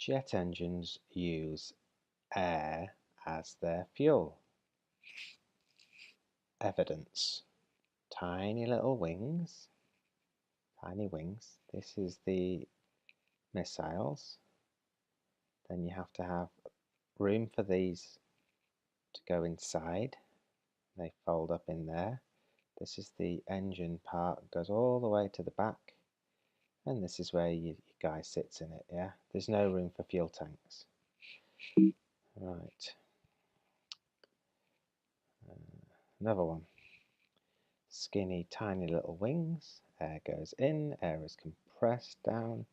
Jet engines use air as their fuel. Evidence. Tiny little wings. Tiny wings. This is the missiles. Then you have to have room for these to go inside. They fold up in there. This is the engine part, goes all the way to the back. And this is where your guy sits in it, yeah? There's no room for fuel tanks. Right. Another one. Skinny, tiny little wings. Air goes in, air is compressed down.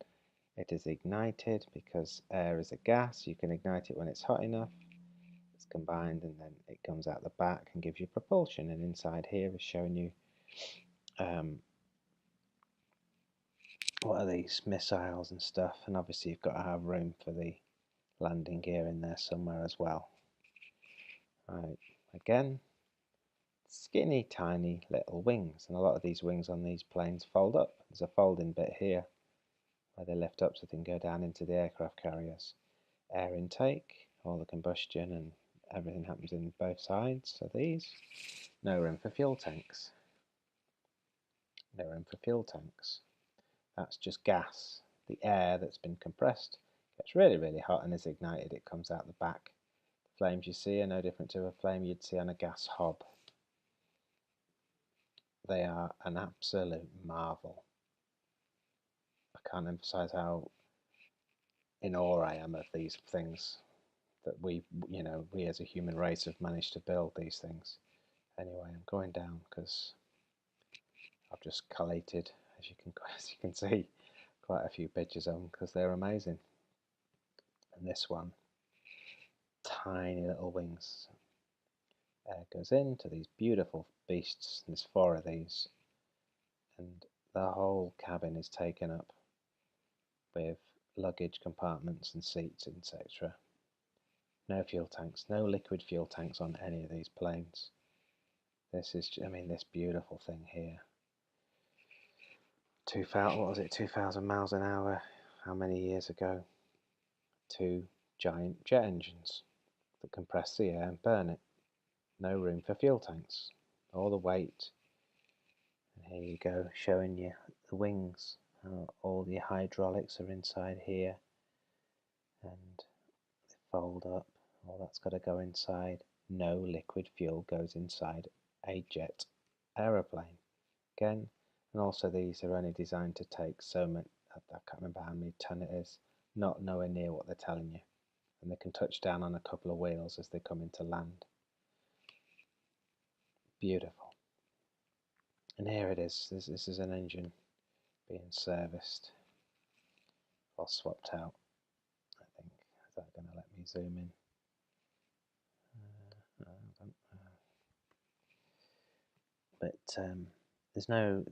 It is ignited because air is a gas. You can ignite it when it's hot enough. It's combined and then it comes out the back and gives you propulsion. And inside here is showing you what are these missiles and stuff, and obviously you've got to have room for the landing gear in there somewhere as well. Right, again, skinny tiny little wings, and a lot of these wings on these planes fold up. There's a folding bit here where they lift up so they can go down into the aircraft carriers. Air intake, all the combustion and everything happens in both sides. So these, no room for fuel tanks. No room for fuel tanks. That's just gas. The air that's been compressed gets really, really hot and is ignited. It comes out the back. The flames you see are no different to a flame you'd see on a gas hob. They are an absolute marvel. I can't emphasize how in awe I am of these things that we as a human race have managed to build these things. Anyway, I'm going down because I've just collated, as you can see, quite a few pictures of them because they're amazing. And this one, tiny little wings. Air goes into these beautiful beasts. There's 4 of these, and the whole cabin is taken up with luggage compartments and seats, etc. No fuel tanks, no liquid fuel tanks on any of these planes. This is, I mean, this beautiful thing here. 2,000 miles an hour, how many years ago? 2 giant jet engines that compress the air and burn it. No room for fuel tanks. All the weight. And here you go, showing you the wings. All the hydraulics are inside here. And they fold up. All that's got to go inside. No liquid fuel goes inside a jet aeroplane. Again, and also these are only designed to take so much, I can't remember how many ton it is, not nowhere near what they're telling you. And they can touch down on a couple of wheels as they come into land. Beautiful. And here it is. This is an engine being serviced or swapped out, I think. Is that going to let me zoom in?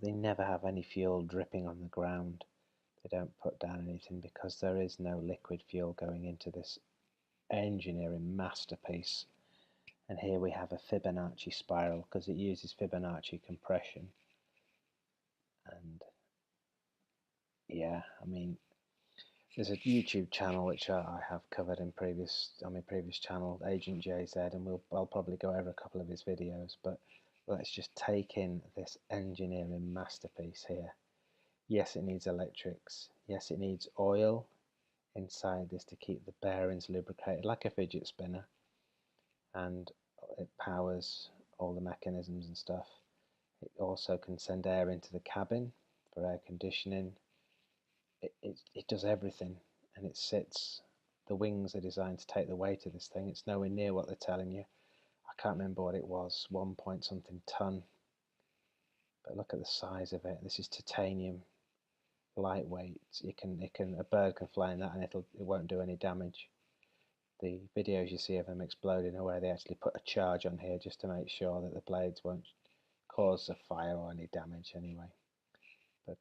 They never have any fuel dripping on the ground. They don't put down anything because there is no liquid fuel going into this engineering masterpiece. And here we have a Fibonacci spiral because it uses Fibonacci compression. And yeah, I mean, there's a YouTube channel which I have covered on my previous channel, Agent JZ, and I'll probably go over a couple of his videos. But let's just take in this engineering masterpiece here. Yes, it needs electrics. Yes, it needs oil inside this to keep the bearings lubricated like a fidget spinner, and it powers all the mechanisms and stuff. It also can send air into the cabin for air conditioning. It does everything, and it sits. The wings are designed to take the weight of this thing. It's nowhere near what they're telling you. I can't remember what it was, 1 point something ton. But look at the size of it. This is titanium, lightweight. A bird can fly in that and it won't do any damage. The videos you see of them exploding are where they actually put a charge on here just to make sure that the blades won't cause a fire or any damage anyway. But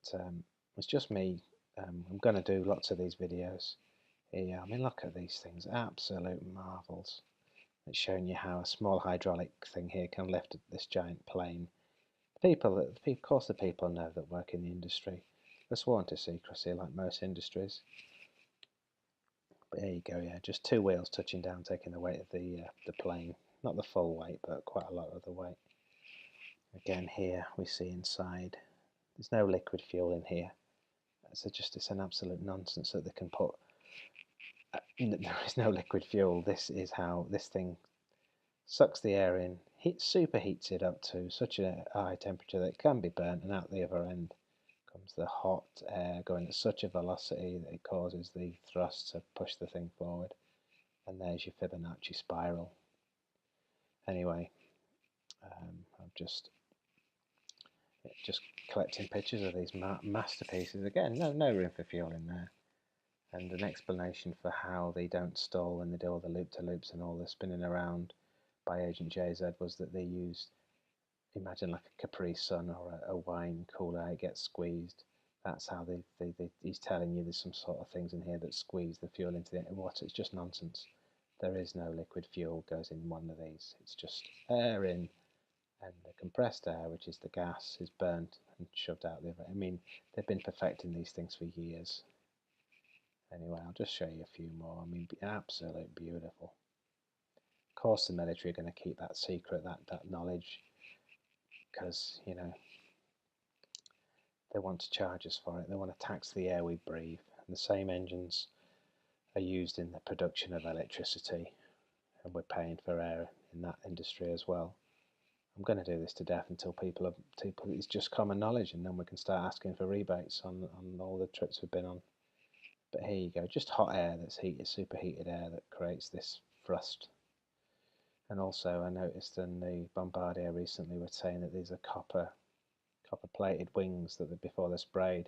it's just me. I'm going to do lots of these videos. Yeah, I mean, look at these things, absolute marvels. It's showing you how a small hydraulic thing here can lift this giant plane. Of course the people know that work in the industry. They're sworn to secrecy like most industries. There you go, yeah, just two wheels touching down, taking the weight of the plane. Not the full weight, but quite a lot of the weight. Again, here we see inside, there's no liquid fuel in here. So it's an absolute nonsense that they can put, there is no liquid fuel. This is how this thing sucks the air in, superheats it up to such a high temperature that it can be burnt, and out the other end comes the hot air going at such a velocity that it causes the thrust to push the thing forward. And there's your Fibonacci spiral. Anyway, I'm just collecting pictures of these masterpieces. Again, no room for fuel in there. And an explanation for how they don't stall when they do all the loop-to-loops and all the spinning around by Agent JZ was that they used, imagine like a Capri Sun or a wine cooler, it gets squeezed. That's how he's telling you there's some sort of things in here that squeeze the fuel into the water. It's just nonsense. There is no liquid fuel goes in one of these. It's just air in, and the compressed air, which is the gas, is burnt and shoved out the other. I mean, they've been perfecting these things for years. Anyway, I'll just show you a few more. I mean, absolutely beautiful. Of course, the military are going to keep that secret, that knowledge, because, you know, they want to charge us for it. They want to tax the air we breathe. And the same engines are used in the production of electricity, and we're paying for air in that industry as well. I'm going to do this to death until it's just common knowledge, and then we can start asking for rebates on all the trips we've been on. But here you go, just hot air that's heated, superheated air that creates this thrust. And also I noticed in the Bombardier recently were saying that these are copper plated wings that before they're sprayed,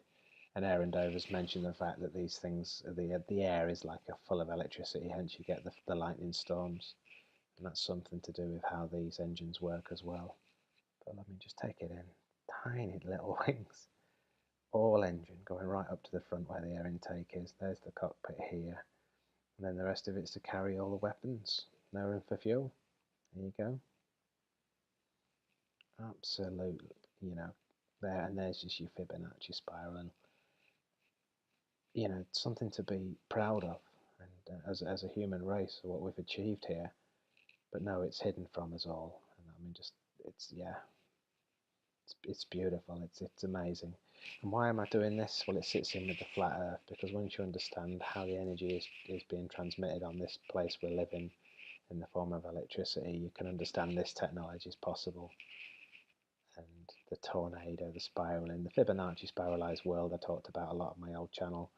and Aaron Dover's mentioned the fact that these things, the air is like full of electricity, hence you get the lightning storms, and that's something to do with how these engines work as well. But let me just take it in, tiny little wings, all engine going right up to the front where the air intake is. There's the cockpit here, and then the rest of it's to carry all the weapons. No room for fuel. There you go. Absolutely, you know, there, and there's just your Fibonacci spiral, and you know, something to be proud of, and as a human race, what we've achieved here. But no, it's hidden from us all, and I mean, just it's beautiful. It's amazing. And why am I doing this? Well, it sits in with the flat Earth, because once you understand how the energy is being transmitted on this place we're living in the form of electricity, you can understand this technology is possible. And the tornado, the spiraling, the Fibonacci spiralized world I talked about a lot on my old channel,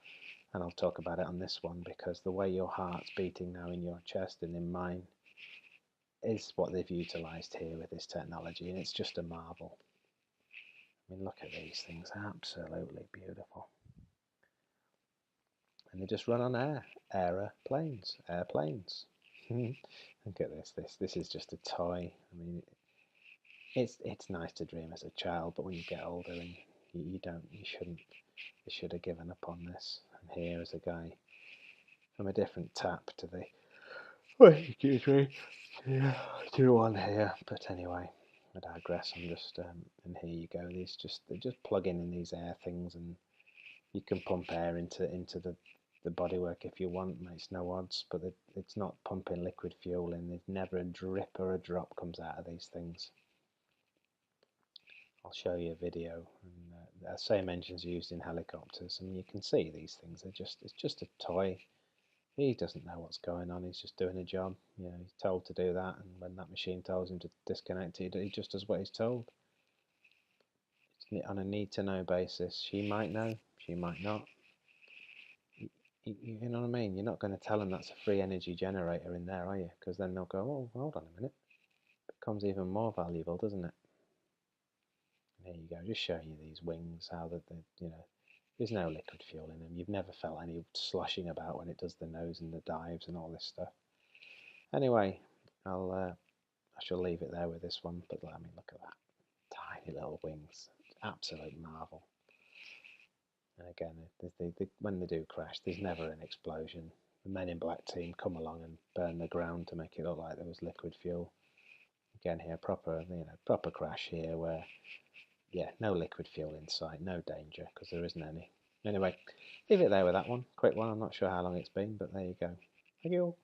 and I'll talk about it on this one, because the way your heart's beating now in your chest and in mine is what they've utilized here with this technology, and it's just a marvel. I mean, look at these things, absolutely beautiful. And they just run on airplanes. Look at this is just a toy. I mean, it's nice to dream as a child, but when you get older, and you should have given up on this. And here is a guy from a different tap to the, excuse me, to one here. But anyway, I digress. I'm just and here you go. They just plug in these air things, and you can pump air into the bodywork if you want. Makes no odds, but it's not pumping liquid fuel in. There's never a drip or a drop comes out of these things. I'll show you a video, and the same engine's used in helicopters, and you can see these things. It's just a toy. He doesn't know what's going on. He's just doing a job. You know, he's told to do that, and when that machine tells him to disconnect it, he just does what he's told. It's on a need-to-know basis. She might know, she might not. You know what I mean? You're not going to tell them that's a free energy generator in there, are you? Because then they'll go, oh, hold on a minute. It becomes even more valuable, doesn't it? There you go, just showing you these wings, how you know, there's no liquid fuel in them. You've never felt any sloshing about when it does the nose and the dives and all this stuff. Anyway, I shall leave it there with this one, but I mean, look at that. Tiny little wings. Absolute marvel. And again, when they do crash, there's never an explosion. The Men in Black team come along and burn the ground to make it look like there was liquid fuel. Again here, proper crash here where, yeah, no liquid fuel in sight, no danger, because there isn't any. Anyway, leave it there with that one. Quick one, I'm not sure how long it's been, but there you go. Thank you.